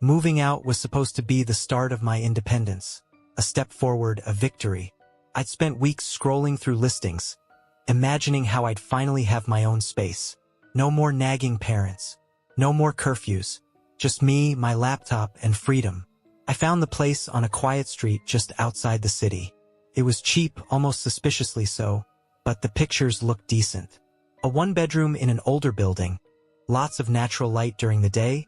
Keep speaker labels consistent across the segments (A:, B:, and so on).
A: Moving out was supposed to be the start of my independence. A step forward, a victory. I'd spent weeks scrolling through listings, imagining how I'd finally have my own space. No more nagging parents. No more curfews. Just me, my laptop, and freedom. I found the place on a quiet street just outside the city. It was cheap, almost suspiciously so, but the pictures looked decent. A one-bedroom in an older building, lots of natural light during the day,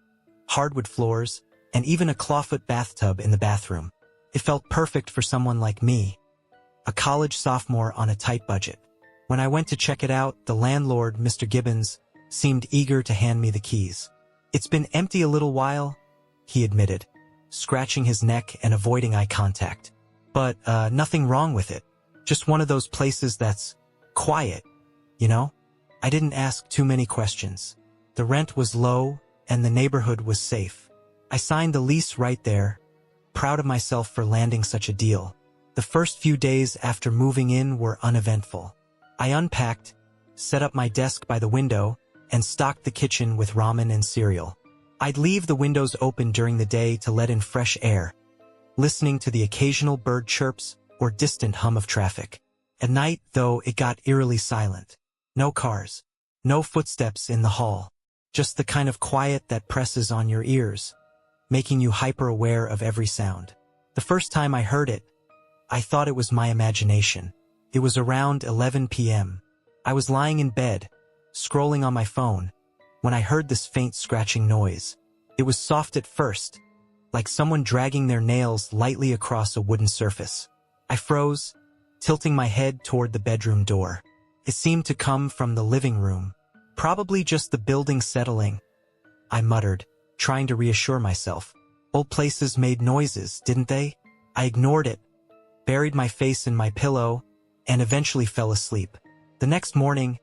A: hardwood floors, and even a clawfoot bathtub in the bathroom. It felt perfect for someone like me, a college sophomore on a tight budget. When I went to check it out, the landlord, Mr. Gibbons, seemed eager to hand me the keys. "It's been empty a little while," he admitted, scratching his neck and avoiding eye contact. "But, nothing wrong with it. Just one of those places that's quiet, you know?" I didn't ask too many questions. The rent was low, and the neighborhood was safe. I signed the lease right there, proud of myself for landing such a deal. The first few days after moving in were uneventful. I unpacked, set up my desk by the window, and stocked the kitchen with ramen and cereal. I'd leave the windows open during the day to let in fresh air, listening to the occasional bird chirps or distant hum of traffic. At night, though, it got eerily silent. No cars, no footsteps in the hall, just the kind of quiet that presses on your ears, making you hyper-aware of every sound. The first time I heard it, I thought it was my imagination. It was around 11 p.m. I was lying in bed, scrolling on my phone, when I heard this faint scratching noise. It was soft at first, like someone dragging their nails lightly across a wooden surface. I froze, tilting my head toward the bedroom door. It seemed to come from the living room. "Probably just the building settling," I muttered, trying to reassure myself. Old places made noises, didn't they? I ignored it, buried my face in my pillow, and eventually fell asleep. The next morning,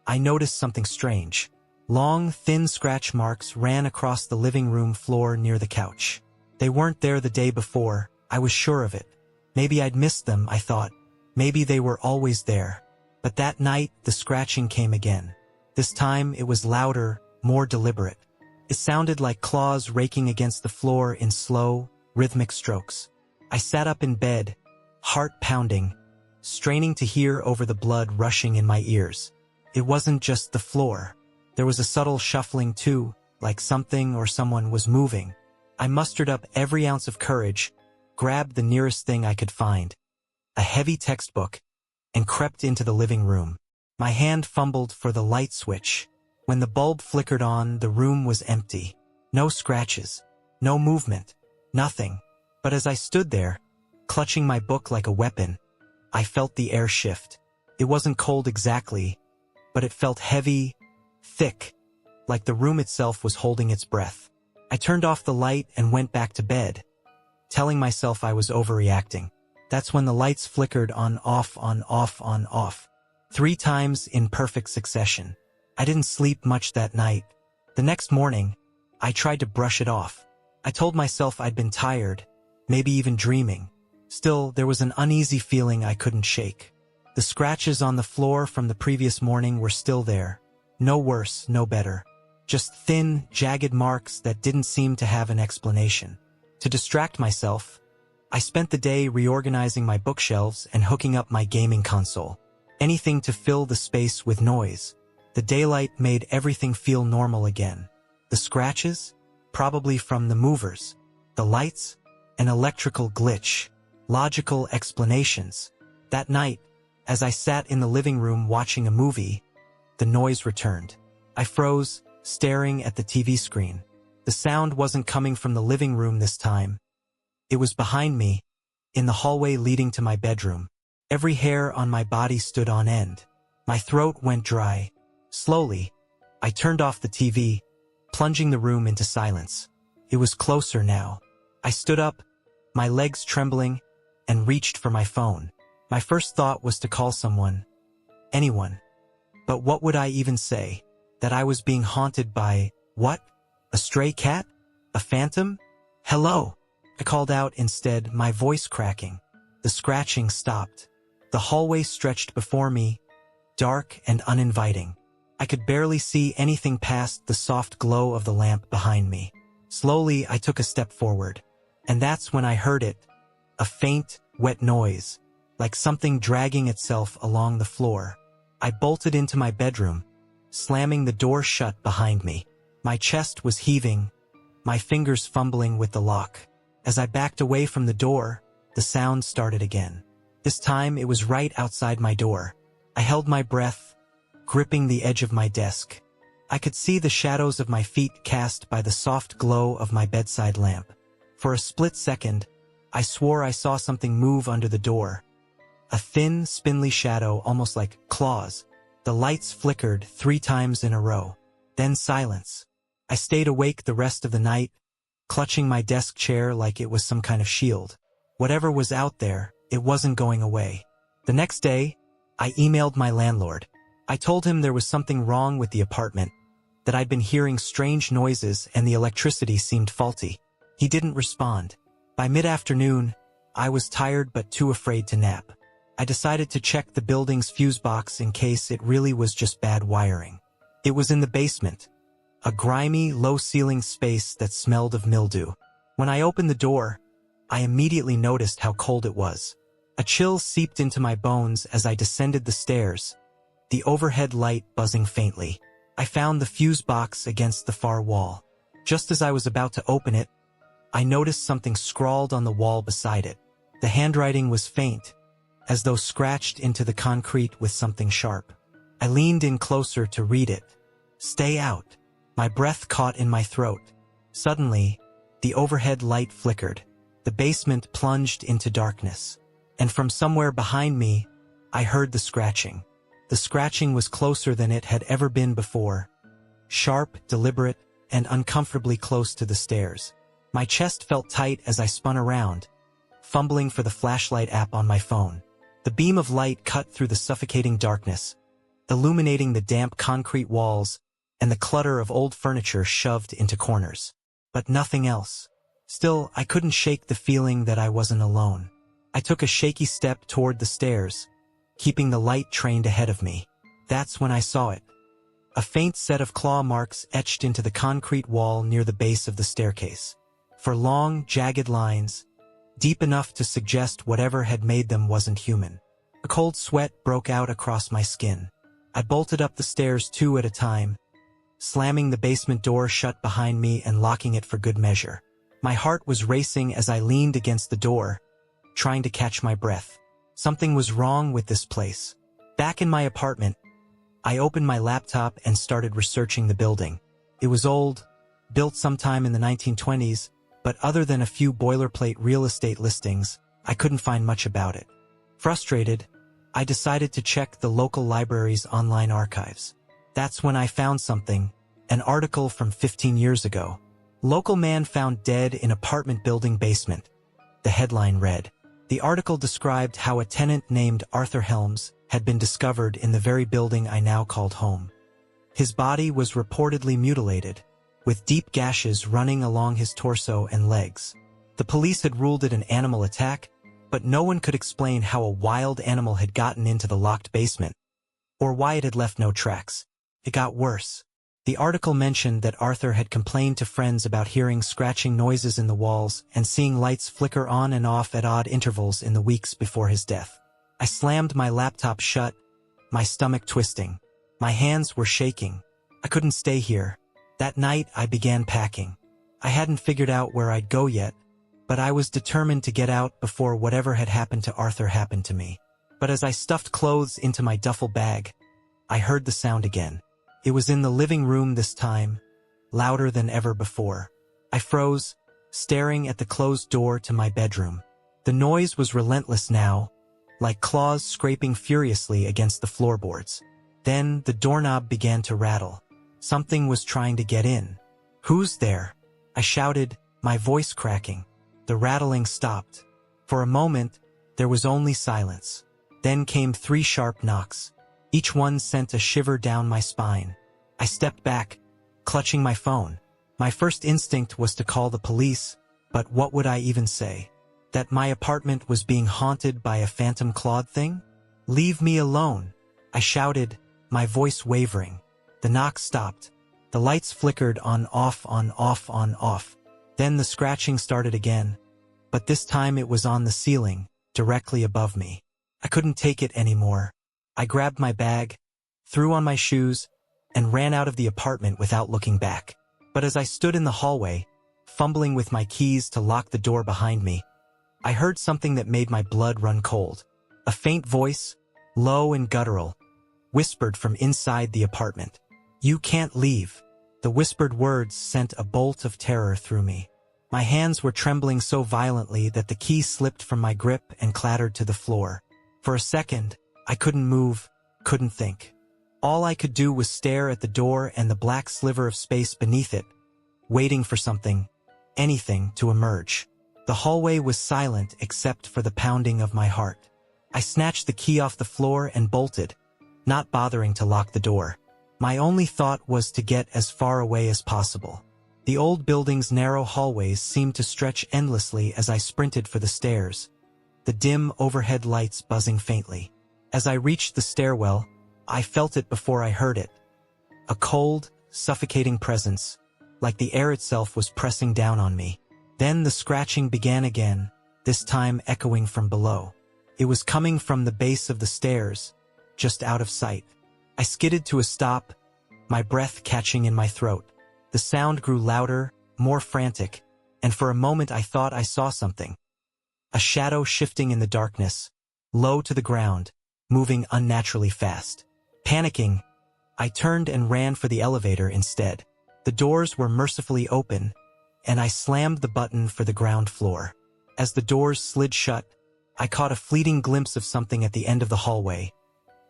A: I noticed something strange. Long, thin scratch marks ran across the living room floor near the couch. They weren't there the day before, I was sure of it. Maybe I'd missed them, I thought. Maybe they were always there. But that night, the scratching came again. This time, it was louder, more deliberate. It sounded like claws raking against the floor in slow, rhythmic strokes. I sat up in bed, heart pounding, straining to hear over the blood rushing in my ears. It wasn't just the floor. There was a subtle shuffling too, like something or someone was moving. I mustered up every ounce of courage, grabbed the nearest thing I could find, a heavy textbook, and crept into the living room. My hand fumbled for the light switch. When the bulb flickered on, the room was empty. No scratches, no movement, nothing. But as I stood there, clutching my book like a weapon, I felt the air shift. It wasn't cold exactly, but it felt heavy, thick, like the room itself was holding its breath. I turned off the light and went back to bed, telling myself I was overreacting. That's when the lights flickered on, off, 3 times in perfect succession. I didn't sleep much that night. The next morning, I tried to brush it off. I told myself I'd been tired, maybe even dreaming. Still, there was an uneasy feeling I couldn't shake. The scratches on the floor from the previous morning were still there. No worse, no better. Just thin, jagged marks that didn't seem to have an explanation. To distract myself, I spent the day reorganizing my bookshelves and hooking up my gaming console. Anything to fill the space with noise. The daylight made everything feel normal again. The scratches? Probably from the movers. The lights? An electrical glitch. Logical explanations. That night, as I sat in the living room watching a movie, the noise returned. I froze, staring at the TV screen. The sound wasn't coming from the living room this time. It was behind me, in the hallway leading to my bedroom. Every hair on my body stood on end. My throat went dry. Slowly, I turned off the TV, plunging the room into silence. It was closer now. I stood up, my legs trembling, and reached for my phone. My first thought was to call someone. Anyone. But what would I even say? That I was being haunted by, what? A stray cat? A phantom? Hello? I called out instead, my voice cracking. The scratching stopped. The hallway stretched before me, dark and uninviting. I could barely see anything past the soft glow of the lamp behind me. Slowly, I took a step forward. And that's when I heard it. A faint, wet noise, like something dragging itself along the floor. I bolted into my bedroom, slamming the door shut behind me. My chest was heaving, my fingers fumbling with the lock. As I backed away from the door, the sound started again. This time it was right outside my door. I held my breath, gripping the edge of my desk. I could see the shadows of my feet cast by the soft glow of my bedside lamp. For a split second, I swore I saw something move under the door. A thin, spindly shadow, almost like claws. The lights flickered 3 times in a row. Then silence. I stayed awake the rest of the night, clutching my desk chair like it was some kind of shield. Whatever was out there, it wasn't going away. The next day, I emailed my landlord. I told him there was something wrong with the apartment, that I'd been hearing strange noises and the electricity seemed faulty. He didn't respond. By mid-afternoon, I was tired but too afraid to nap. I decided to check the building's fuse box in case it really was just bad wiring. It was in the basement, a grimy, low-ceiling space that smelled of mildew. When I opened the door, I immediately noticed how cold it was. A chill seeped into my bones as I descended the stairs, the overhead light buzzing faintly. I found the fuse box against the far wall. Just as I was about to open it, I noticed something scrawled on the wall beside it. The handwriting was faint, as though scratched into the concrete with something sharp. I leaned in closer to read it. "Stay out." My breath caught in my throat. Suddenly, the overhead light flickered. The basement plunged into darkness. And from somewhere behind me, I heard the scratching. The scratching was closer than it had ever been before. Sharp, deliberate, and uncomfortably close to the stairs. My chest felt tight as I spun around, fumbling for the flashlight app on my phone. The beam of light cut through the suffocating darkness, illuminating the damp concrete walls and the clutter of old furniture shoved into corners. But nothing else. Still, I couldn't shake the feeling that I wasn't alone. I took a shaky step toward the stairs, keeping the light trained ahead of me. That's when I saw it. A faint set of claw marks etched into the concrete wall near the base of the staircase. For long, jagged lines, deep enough to suggest whatever had made them wasn't human. A cold sweat broke out across my skin. I bolted up the stairs 2 at a time, slamming the basement door shut behind me and locking it for good measure. My heart was racing as I leaned against the door, trying to catch my breath. Something was wrong with this place. Back in my apartment, I opened my laptop and started researching the building. It was old, built sometime in the 1920s, but other than a few boilerplate real estate listings, I couldn't find much about it. Frustrated, I decided to check the local library's online archives. That's when I found something, an article from 15 years ago. Local man found dead in apartment building basement. The headline read. The article described how a tenant named Arthur Helms had been discovered in the very building I now called home. His body was reportedly mutilated, with deep gashes running along his torso and legs. The police had ruled it an animal attack, but no one could explain how a wild animal had gotten into the locked basement, or why it had left no tracks. It got worse. The article mentioned that Arthur had complained to friends about hearing scratching noises in the walls and seeing lights flicker on and off at odd intervals in the weeks before his death. I slammed my laptop shut, my stomach twisting. My hands were shaking. I couldn't stay here. That night, I began packing. I hadn't figured out where I'd go yet, but I was determined to get out before whatever had happened to Arthur happened to me. But as I stuffed clothes into my duffel bag, I heard the sound again. It was in the living room this time, louder than ever before. I froze, staring at the closed door to my bedroom. The noise was relentless now, like claws scraping furiously against the floorboards. Then the doorknob began to rattle. Something was trying to get in. "Who's there?" I shouted, my voice cracking. The rattling stopped. For a moment, there was only silence. Then came 3 sharp knocks. Each one sent a shiver down my spine. I stepped back, clutching my phone. My first instinct was to call the police, but what would I even say? That my apartment was being haunted by a phantom clawed thing? "Leave me alone," I shouted, my voice wavering. The knock stopped. The lights flickered on, off, Then the scratching started again, but this time it was on the ceiling, directly above me. I couldn't take it anymore. I grabbed my bag, threw on my shoes, and ran out of the apartment without looking back. But as I stood in the hallway, fumbling with my keys to lock the door behind me, I heard something that made my blood run cold. A faint voice, low and guttural, whispered from inside the apartment. "You can't leave." The whispered words sent a bolt of terror through me. My hands were trembling so violently that the key slipped from my grip and clattered to the floor. For a second, I couldn't move, couldn't think. All I could do was stare at the door and the black sliver of space beneath it, waiting for something, anything, to emerge. The hallway was silent except for the pounding of my heart. I snatched the key off the floor and bolted, not bothering to lock the door. My only thought was to get as far away as possible. The old building's narrow hallways seemed to stretch endlessly as I sprinted for the stairs, the dim overhead lights buzzing faintly. As I reached the stairwell, I felt it before I heard it. A cold, suffocating presence, like the air itself was pressing down on me. Then the scratching began again, this time echoing from below. It was coming from the base of the stairs, just out of sight. I skidded to a stop, my breath catching in my throat. The sound grew louder, more frantic, and for a moment I thought I saw something. A shadow shifting in the darkness, low to the ground, moving unnaturally fast. Panicking, I turned and ran for the elevator instead. The doors were mercifully open, and I slammed the button for the ground floor. As the doors slid shut, I caught a fleeting glimpse of something at the end of the hallway.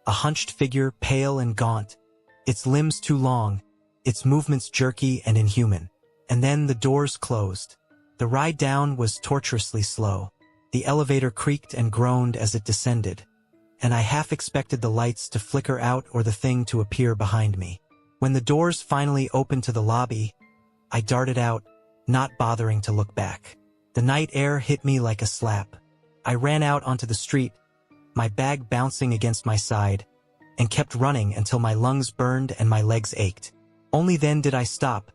A: A hunched figure, pale and gaunt, its limbs too long, its movements jerky and inhuman. And then the doors closed. The ride down was torturously slow. The elevator creaked and groaned as it descended, and I half expected the lights to flicker out or the thing to appear behind me. When the doors finally opened to the lobby, I darted out, not bothering to look back. The night air hit me like a slap. I ran out onto the street, my bag bouncing against my side, and kept running until my lungs burned and my legs ached. Only then did I stop,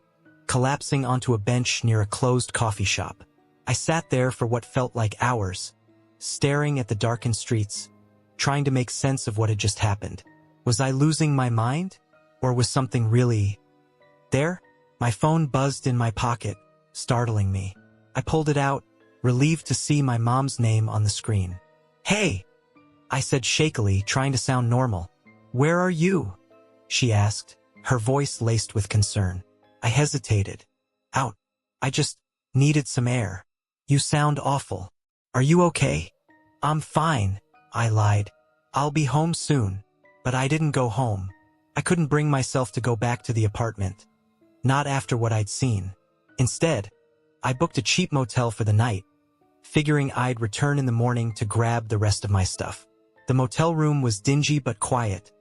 A: collapsing onto a bench near a closed coffee shop. I sat there for what felt like hours, staring at the darkened streets, trying to make sense of what had just happened. Was I losing my mind? Or was something really there? My phone buzzed in my pocket, startling me. I pulled it out, relieved to see my mom's name on the screen. "Hey," I said shakily, trying to sound normal. "Where are you?" she asked, her voice laced with concern. I hesitated. "Out. I just needed some air." "You sound awful. Are you okay?" "I'm fine," I lied. "I'll be home soon." But I didn't go home. I couldn't bring myself to go back to the apartment. Not after what I'd seen. Instead, I booked a cheap motel for the night, figuring I'd return in the morning to grab the rest of my stuff. The motel room was dingy but quiet,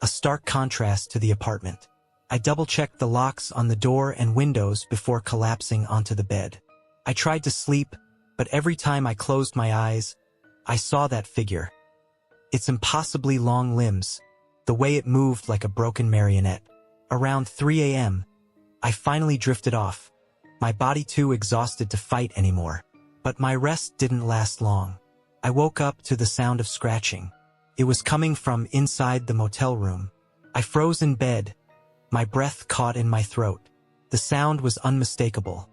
A: a stark contrast to the apartment. I double-checked the locks on the door and windows before collapsing onto the bed. I tried to sleep, but every time I closed my eyes, I saw that figure. Its impossibly long limbs, the way it moved like a broken marionette. Around 3 a.m., I finally drifted off, my body too exhausted to fight anymore. But my rest didn't last long. I woke up to the sound of scratching. It was coming from inside the motel room. I froze in bed, my breath caught in my throat. The sound was unmistakable.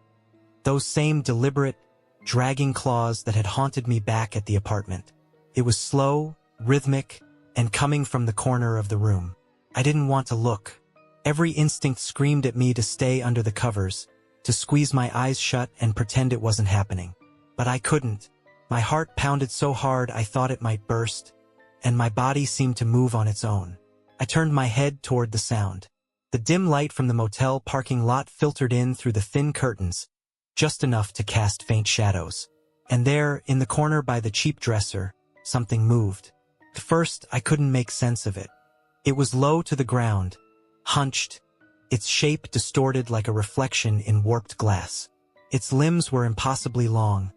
A: Those same deliberate, dragging claws that had haunted me back at the apartment. It was slow, rhythmic, and coming from the corner of the room. I didn't want to look. Every instinct screamed at me to stay under the covers, to squeeze my eyes shut and pretend it wasn't happening. But I couldn't. My heart pounded so hard I thought it might burst, and my body seemed to move on its own. I turned my head toward the sound. The dim light from the motel parking lot filtered in through the thin curtains, just enough to cast faint shadows. And there, in the corner by the cheap dresser, something moved. At first, I couldn't make sense of it. It was low to the ground, hunched, its shape distorted like a reflection in warped glass. Its limbs were impossibly long.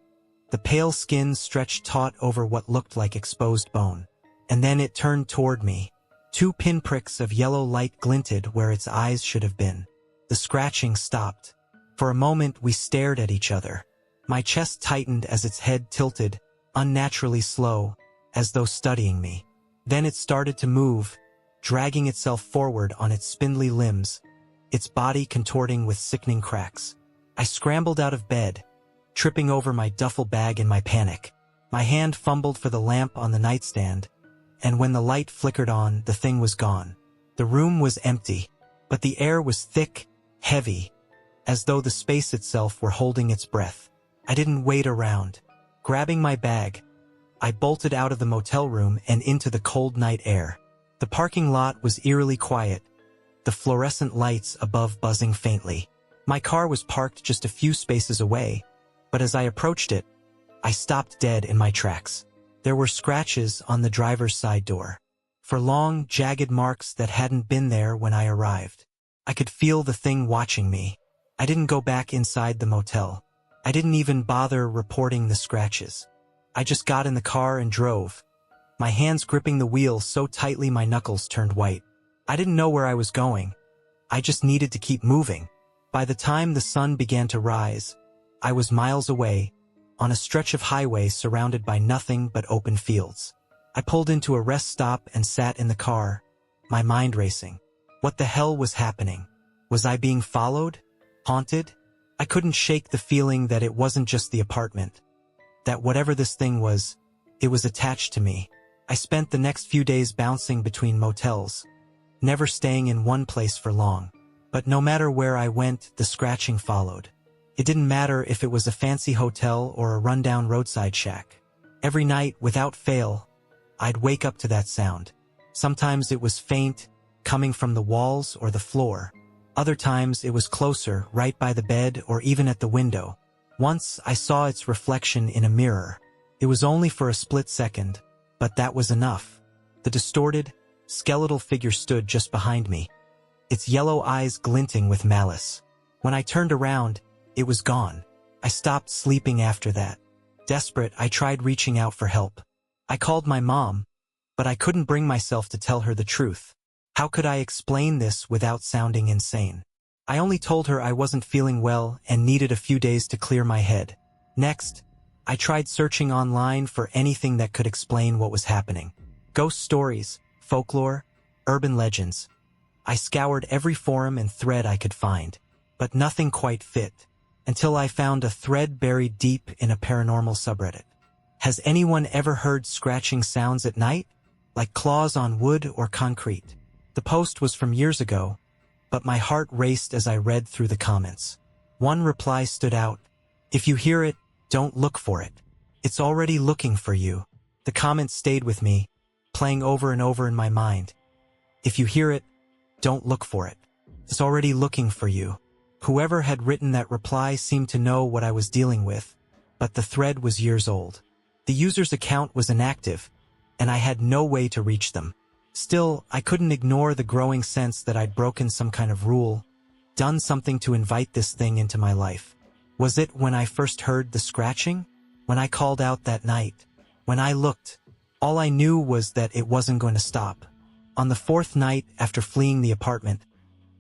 A: The pale skin stretched taut over what looked like exposed bone. And then it turned toward me. 2 pinpricks of yellow light glinted where its eyes should have been. The scratching stopped. For a moment, we stared at each other. My chest tightened as its head tilted, unnaturally slow, as though studying me. Then it started to move, dragging itself forward on its spindly limbs, its body contorting with sickening cracks. I scrambled out of bed, tripping over my duffel bag in my panic. My hand fumbled for the lamp on the nightstand, and when the light flickered on, the thing was gone. The room was empty, but the air was thick, heavy, as though the space itself were holding its breath. I didn't wait around. Grabbing my bag, I bolted out of the motel room and into the cold night air. The parking lot was eerily quiet, the fluorescent lights above buzzing faintly. My car was parked just a few spaces away, but as I approached it, I stopped dead in my tracks. There were scratches on the driver's side door, for long, jagged marks that hadn't been there when I arrived. I could feel the thing watching me. I didn't go back inside the motel. I didn't even bother reporting the scratches. I just got in the car and drove, my hands gripping the wheel so tightly my knuckles turned white. I didn't know where I was going. I just needed to keep moving. By the time the sun began to rise, I was miles away, on a stretch of highway surrounded by nothing but open fields. I pulled into a rest stop and sat in the car, my mind racing. What the hell was happening? Was I being followed? Haunted? I couldn't shake the feeling that it wasn't just the apartment. That whatever this thing was, it was attached to me. I spent the next few days bouncing between motels, never staying in one place for long. But no matter where I went, the scratching followed. It didn't matter if it was a fancy hotel or a rundown roadside shack. Every night, without fail, I'd wake up to that sound. Sometimes it was faint, coming from the walls or the floor. Other times it was closer, right by the bed or even at the window. Once I saw its reflection in a mirror. It was only for a split second, but that was enough. The distorted, skeletal figure stood just behind me, its yellow eyes glinting with malice. When I turned around, it was gone. I stopped sleeping after that. Desperate, I tried reaching out for help. I called my mom, but I couldn't bring myself to tell her the truth. How could I explain this without sounding insane? I only told her I wasn't feeling well and needed a few days to clear my head. Next, I tried searching online for anything that could explain what was happening. Ghost stories, folklore, urban legends. I scoured every forum and thread I could find, but nothing quite fit, until I found a thread buried deep in a paranormal subreddit. Has anyone ever heard scratching sounds at night, like claws on wood or concrete? The post was from years ago, but my heart raced as I read through the comments. One reply stood out. If you hear it, don't look for it. It's already looking for you. The comment stayed with me, playing over and over in my mind. If you hear it, don't look for it. It's already looking for you. Whoever had written that reply seemed to know what I was dealing with, but the thread was years old. The user's account was inactive, and I had no way to reach them. Still, I couldn't ignore the growing sense that I'd broken some kind of rule, done something to invite this thing into my life. Was it when I first heard the scratching? When I called out that night? When I looked? All I knew was that it wasn't going to stop. On the fourth night after fleeing the apartment,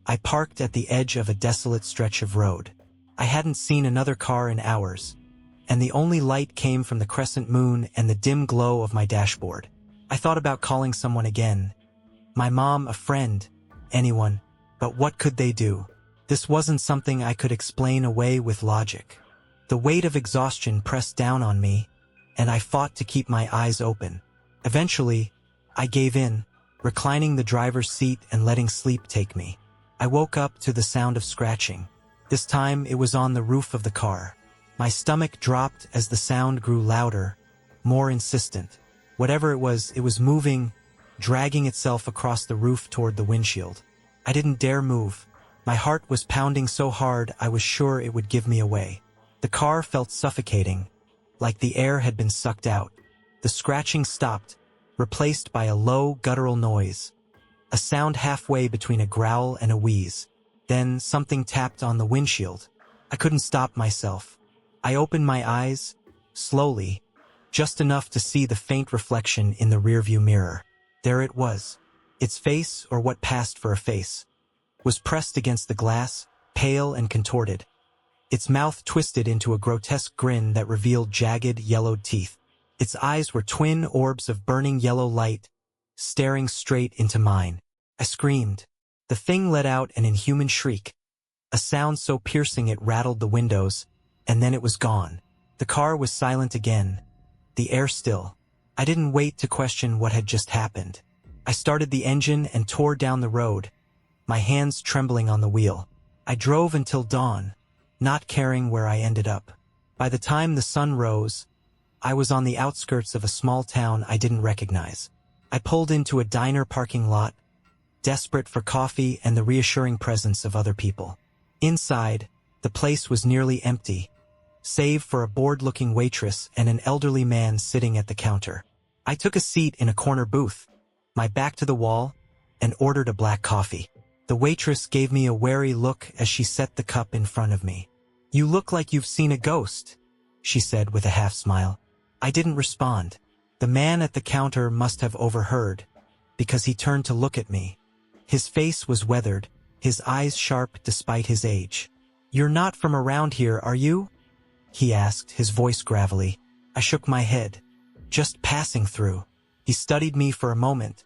A: I parked at the edge of a desolate stretch of road. I hadn't seen another car in hours, and the only light came from the crescent moon and the dim glow of my dashboard. I thought about calling someone again. My mom, a friend, anyone, but what could they do? This wasn't something I could explain away with logic. The weight of exhaustion pressed down on me, and I fought to keep my eyes open. Eventually, I gave in, reclining the driver's seat and letting sleep take me. I woke up to the sound of scratching. This time it was on the roof of the car. My stomach dropped as the sound grew louder, more insistent. Whatever it was moving, dragging itself across the roof toward the windshield. I didn't dare move. My heart was pounding so hard I was sure it would give me away. The car felt suffocating, like the air had been sucked out. The scratching stopped, replaced by a low, guttural noise. A sound halfway between a growl and a wheeze. Then something tapped on the windshield. I couldn't stop myself. I opened my eyes, slowly, just enough to see the faint reflection in the rearview mirror. There it was. Its face, or what passed for a face, was pressed against the glass, pale and contorted. its mouth twisted into a grotesque grin that revealed jagged, yellowed teeth. Its eyes were twin orbs of burning yellow light, staring straight into mine. I screamed. The thing let out an inhuman shriek, a sound so piercing it rattled the windows, and then it was gone. The car was silent again, the air still. I didn't wait to question what had just happened. I started the engine and tore down the road, my hands trembling on the wheel. I drove until dawn, not caring where I ended up. By the time the sun rose, I was on the outskirts of a small town I didn't recognize. I pulled into a diner parking lot, desperate for coffee and the reassuring presence of other people. Inside, the place was nearly empty, save for a bored-looking waitress and an elderly man sitting at the counter. I took a seat in a corner booth, my back to the wall, and ordered a black coffee. The waitress gave me a wary look as she set the cup in front of me. "You look like you've seen a ghost," she said with a half-smile. I didn't respond. The man at the counter must have overheard, because he turned to look at me. His face was weathered, his eyes sharp despite his age. "You're not from around here, are you?" he asked, his voice gravelly. I shook my head. "Just passing through." He studied me for a moment,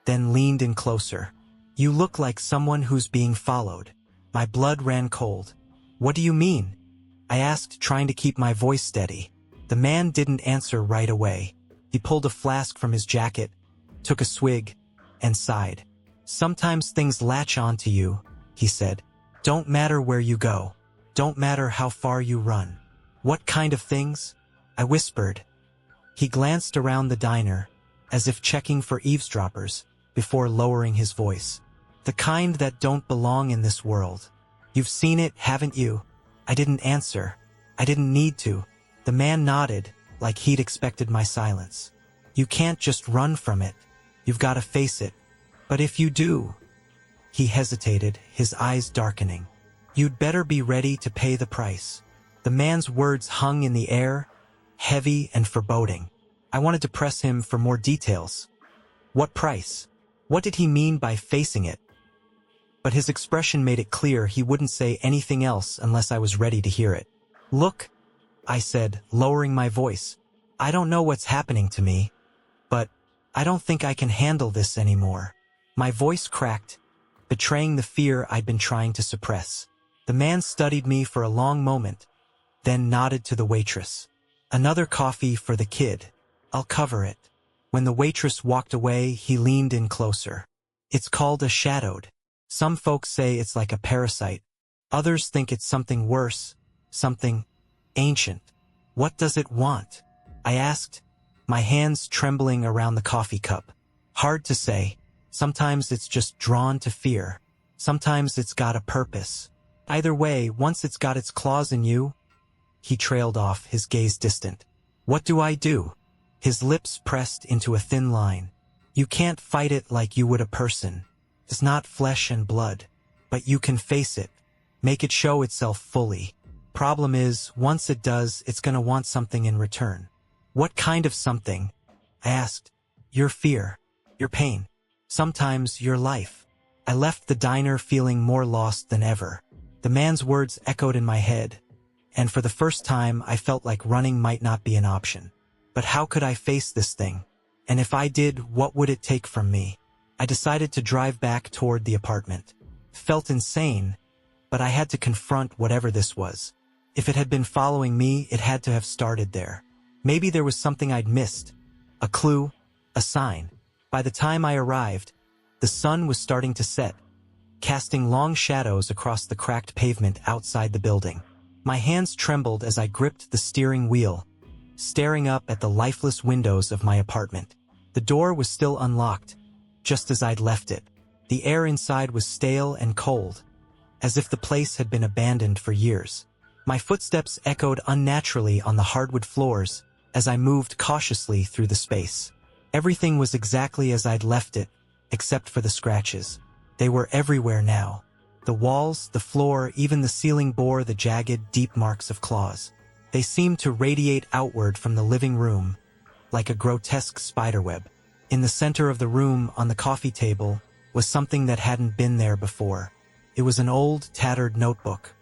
A: then leaned in closer. "You look like someone who's being followed." My blood ran cold. "What do you mean?" I asked, trying to keep my voice steady. The man didn't answer right away. He pulled a flask from his jacket, took a swig, and sighed. "Sometimes things latch onto you," he said. "Don't matter where you go. Don't matter how far you run." "What kind of things?" I whispered. He glanced around the diner, as if checking for eavesdroppers, before lowering his voice. "The kind that don't belong in this world. You've seen it, haven't you?" I didn't answer. I didn't need to. The man nodded, like he'd expected my silence. "You can't just run from it. You've got to face it. But if you do..." He hesitated, his eyes darkening. "You'd better be ready to pay the price." The man's words hung in the air, heavy and foreboding. I wanted to press him for more details. What price? What did he mean by facing it? But his expression made it clear he wouldn't say anything else unless I was ready to hear it. "Look," I said, lowering my voice. "I don't know what's happening to me, but I don't think I can handle this anymore." My voice cracked, betraying the fear I'd been trying to suppress. The man studied me for a long moment, then nodded to the waitress. "Another coffee for the kid. I'll cover it." When the waitress walked away, he leaned in closer. "It's called a shadowed. Some folks say it's like a parasite. Others think it's something worse, something ancient." "What does it want?" I asked, my hands trembling around the coffee cup. "Hard to say. Sometimes it's just drawn to fear. Sometimes it's got a purpose. Either way, once it's got its claws in you..." He trailed off, his gaze distant. "What do I do?" His lips pressed into a thin line. "You can't fight it like you would a person. It's not flesh and blood. But you can face it. Make it show itself fully. Problem is, once it does, it's gonna want something in return." "What kind of something?" I asked. "Your fear. Your pain. Sometimes your life." I left the diner feeling more lost than ever. The man's words echoed in my head, and for the first time I felt like running might not be an option. But how could I face this thing? And if I did, what would it take from me? I decided to drive back toward the apartment. Felt insane, but I had to confront whatever this was. If it had been following me, it had to have started there. Maybe there was something I'd missed. A clue, a sign. By the time I arrived, the sun was starting to set, casting long shadows across the cracked pavement outside the building. My hands trembled as I gripped the steering wheel, staring up at the lifeless windows of my apartment. The door was still unlocked, just as I'd left it. The air inside was stale and cold, as if the place had been abandoned for years. My footsteps echoed unnaturally on the hardwood floors as I moved cautiously through the space. Everything was exactly as I'd left it, except for the scratches. They were everywhere now. The walls, the floor, even the ceiling bore the jagged, deep marks of claws. They seemed to radiate outward from the living room, like a grotesque spiderweb. In the center of the room, on the coffee table, was something that hadn't been there before. It was an old, tattered notebook,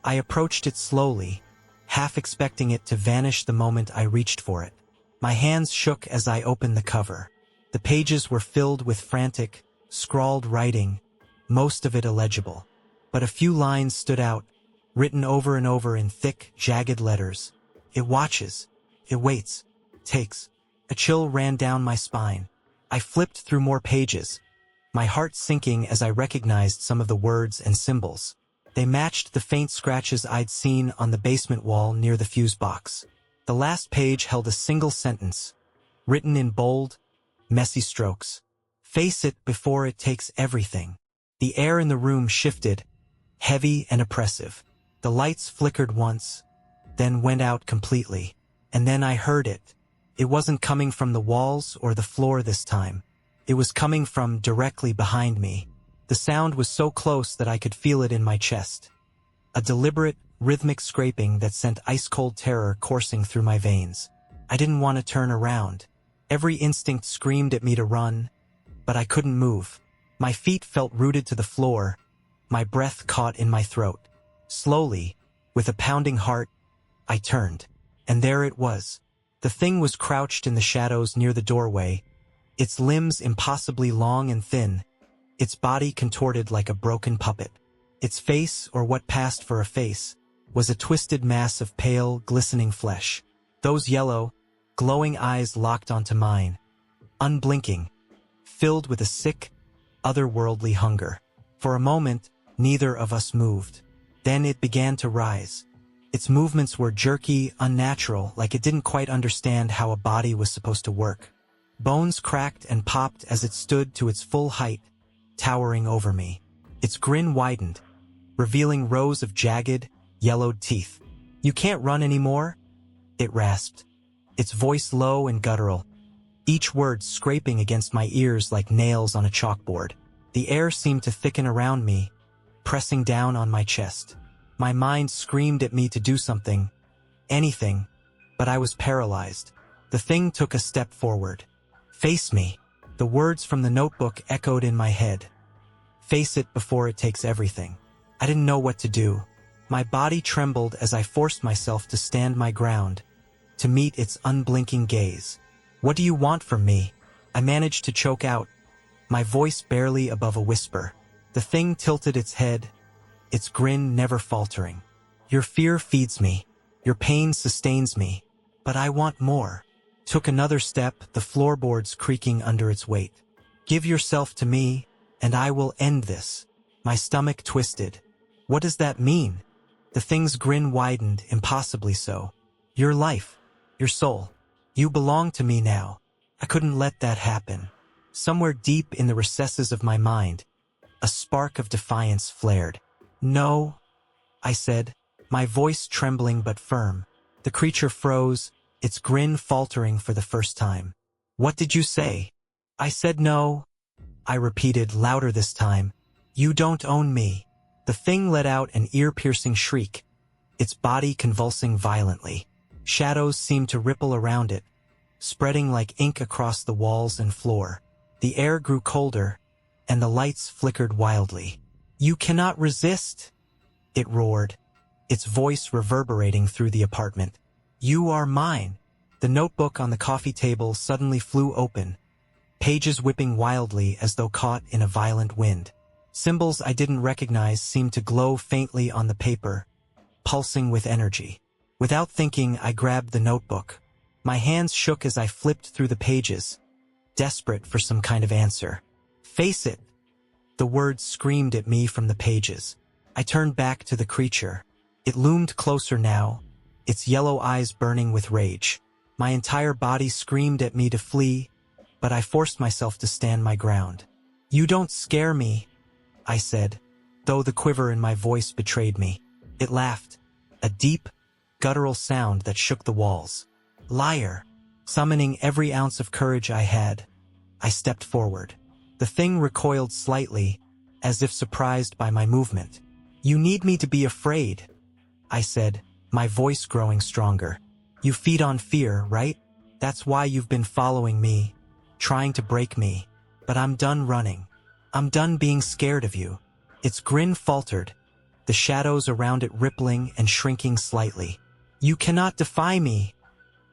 A: I approached it slowly, half expecting it to vanish the moment I reached for it. My hands shook as I opened the cover. The pages were filled with frantic, scrawled writing, most of it illegible. But a few lines stood out, written over and over in thick, jagged letters. It watches. It waits. Takes. A chill ran down my spine. I flipped through more pages, my heart sinking as I recognized some of the words and symbols. They matched the faint scratches I'd seen on the basement wall near the fuse box. The last page held a single sentence, written in bold, messy strokes. Face it before it takes everything. The air in the room shifted, heavy and oppressive. The lights flickered once, then went out completely. And then I heard it. It wasn't coming from the walls or the floor this time. It was coming from directly behind me. The sound was so close that I could feel it in my chest. A deliberate, rhythmic scraping that sent ice-cold terror coursing through my veins. I didn't want to turn around. Every instinct screamed at me to run, but I couldn't move. My feet felt rooted to the floor, my breath caught in my throat. Slowly, with a pounding heart, I turned. And there it was. The thing was crouched in the shadows near the doorway, its limbs impossibly long and thin, its body contorted like a broken puppet. Its face, or what passed for a face, was a twisted mass of pale, glistening flesh. Those yellow, glowing eyes locked onto mine, unblinking, filled with a sick, otherworldly hunger. For a moment, neither of us moved. Then it began to rise. Its movements were jerky, unnatural, like it didn't quite understand how a body was supposed to work. Bones cracked and popped as it stood to its full height, towering over me. Its grin widened, revealing rows of jagged, yellowed teeth. "You can't run anymore?" it rasped, its voice low and guttural, each word scraping against my ears like nails on a chalkboard. The air seemed to thicken around me, pressing down on my chest. My mind screamed at me to do something, anything, but I was paralyzed. The thing took a step forward. "Face me." The words from the notebook echoed in my head. Face it before it takes everything. I didn't know what to do. My body trembled as I forced myself to stand my ground, to meet its unblinking gaze. "What do you want from me?" I managed to choke out, my voice barely above a whisper. The thing tilted its head, its grin never faltering. "Your fear feeds me. Your pain sustains me. But I want more." Took another step, the floorboards creaking under its weight. "Give yourself to me, and I will end this." My stomach twisted. What does that mean? The thing's grin widened, impossibly so. "Your life. Your soul. You belong to me now." I couldn't let that happen. Somewhere deep in the recesses of my mind, a spark of defiance flared. "No," I said, my voice trembling but firm. The creature froze, its grin faltering for the first time. "What did you say?" "I said no," I repeated, louder this time. "You don't own me." The thing let out an ear-piercing shriek, its body convulsing violently. Shadows seemed to ripple around it, spreading like ink across the walls and floor. The air grew colder, and the lights flickered wildly. "You cannot resist," it roared, its voice reverberating through the apartment. "You are mine." The notebook on the coffee table suddenly flew open, pages whipping wildly as though caught in a violent wind. Symbols I didn't recognize seemed to glow faintly on the paper, pulsing with energy. Without thinking, I grabbed the notebook. My hands shook as I flipped through the pages, desperate for some kind of answer. "Face it." The words screamed at me from the pages. I turned back to the creature. It loomed closer now, its yellow eyes burning with rage. My entire body screamed at me to flee, but I forced myself to stand my ground. "You don't scare me," I said, though the quiver in my voice betrayed me. It laughed, a deep, guttural sound that shook the walls. "Liar." Summoning every ounce of courage I had, I stepped forward. The thing recoiled slightly, as if surprised by my movement. "You need me to be afraid," I said, my voice growing stronger. "You feed on fear, right? That's why you've been following me, trying to break me. But I'm done running. I'm done being scared of you." Its grin faltered, the shadows around it rippling and shrinking slightly. "You cannot defy me,"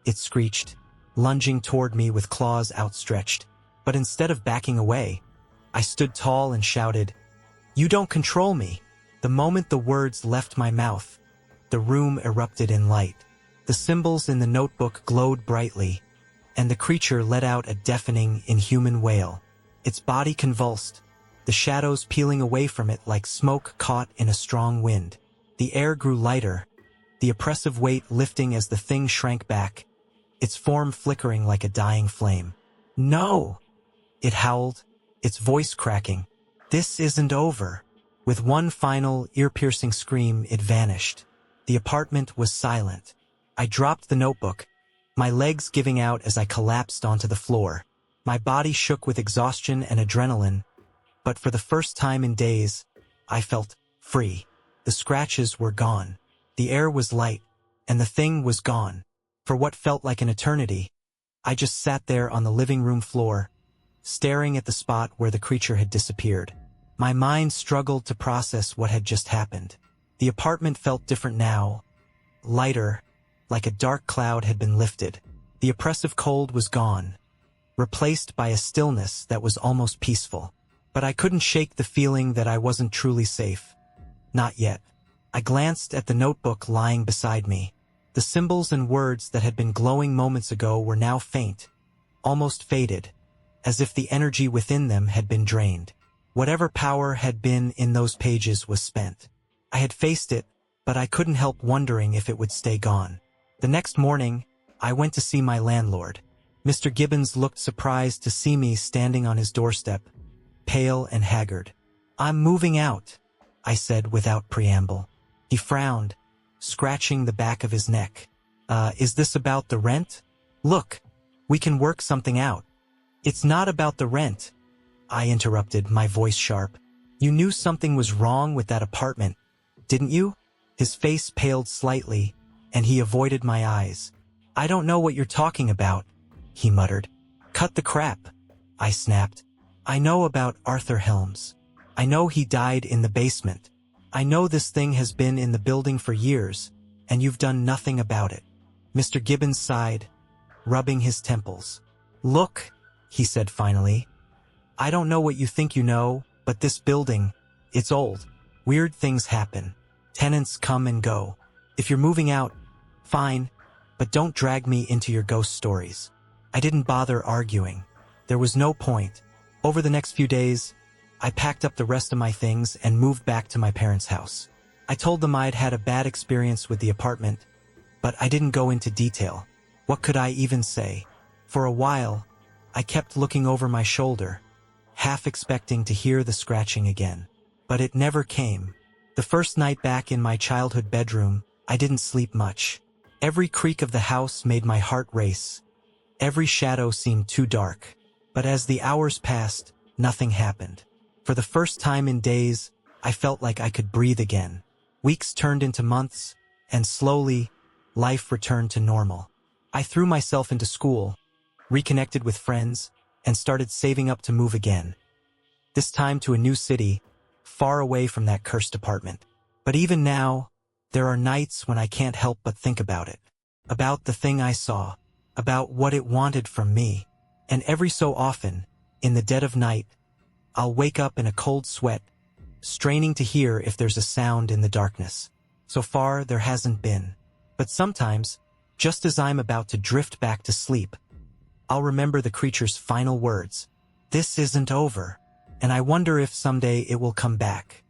A: it screeched, lunging toward me with claws outstretched. But instead of backing away, I stood tall and shouted, "You don't control me." The moment the words left my mouth, the room erupted in light. The symbols in the notebook glowed brightly, and the creature let out a deafening, inhuman wail. Its body convulsed, the shadows peeling away from it like smoke caught in a strong wind. The air grew lighter, the oppressive weight lifting as the thing shrank back, its form flickering like a dying flame. "No!" it howled, its voice cracking. "This isn't over." With one final, ear-piercing scream, it vanished. The apartment was silent. I dropped the notebook, my legs giving out as I collapsed onto the floor. My body shook with exhaustion and adrenaline, but for the first time in days, I felt free. The scratches were gone. The air was light, and the thing was gone. For what felt like an eternity, I just sat there on the living room floor, staring at the spot where the creature had disappeared. My mind struggled to process what had just happened. The apartment felt different now, lighter, like a dark cloud had been lifted. The oppressive cold was gone, replaced by a stillness that was almost peaceful. But I couldn't shake the feeling that I wasn't truly safe. Not yet. I glanced at the notebook lying beside me. The symbols and words that had been glowing moments ago were now faint, almost faded, as if the energy within them had been drained. Whatever power had been in those pages was spent. I had faced it, but I couldn't help wondering if it would stay gone. The next morning, I went to see my landlord. Mr. Gibbons looked surprised to see me standing on his doorstep, pale and haggard. "I'm moving out," I said without preamble. He frowned, scratching the back of his neck. Is this about the rent? Look, we can work something out." "It's not about the rent," I interrupted, my voice sharp. "You knew something was wrong with that apartment, didn't you?" His face paled slightly, and he avoided my eyes. "I don't know what you're talking about," he muttered. "Cut the crap," I snapped. "I know about Arthur Helms. I know he died in the basement. I know this thing has been in the building for years, and you've done nothing about it." Mr. Gibbons sighed, rubbing his temples. "Look," he said finally, "I don't know what you think you know, but this building, it's old. Weird things happen. Tenants come and go. If you're moving out, fine, but don't drag me into your ghost stories." I didn't bother arguing. There was no point. Over the next few days, I packed up the rest of my things and moved back to my parents' house. I told them I'd had a bad experience with the apartment, but I didn't go into detail. What could I even say? For a while, I kept looking over my shoulder, half expecting to hear the scratching again. But it never came. The first night back in my childhood bedroom, I didn't sleep much. Every creak of the house made my heart race. Every shadow seemed too dark. But as the hours passed, nothing happened. For the first time in days, I felt like I could breathe again. Weeks turned into months, and slowly, life returned to normal. I threw myself into school, reconnected with friends, and started saving up to move again. This time to a new city, far away from that cursed apartment. But even now, there are nights when I can't help but think about it. About the thing I saw, about what it wanted from me. And every so often, in the dead of night, I'll wake up in a cold sweat, straining to hear if there's a sound in the darkness. So far, there hasn't been. But sometimes, just as I'm about to drift back to sleep, I'll remember the creature's final words. "This isn't over." And I wonder if someday it will come back.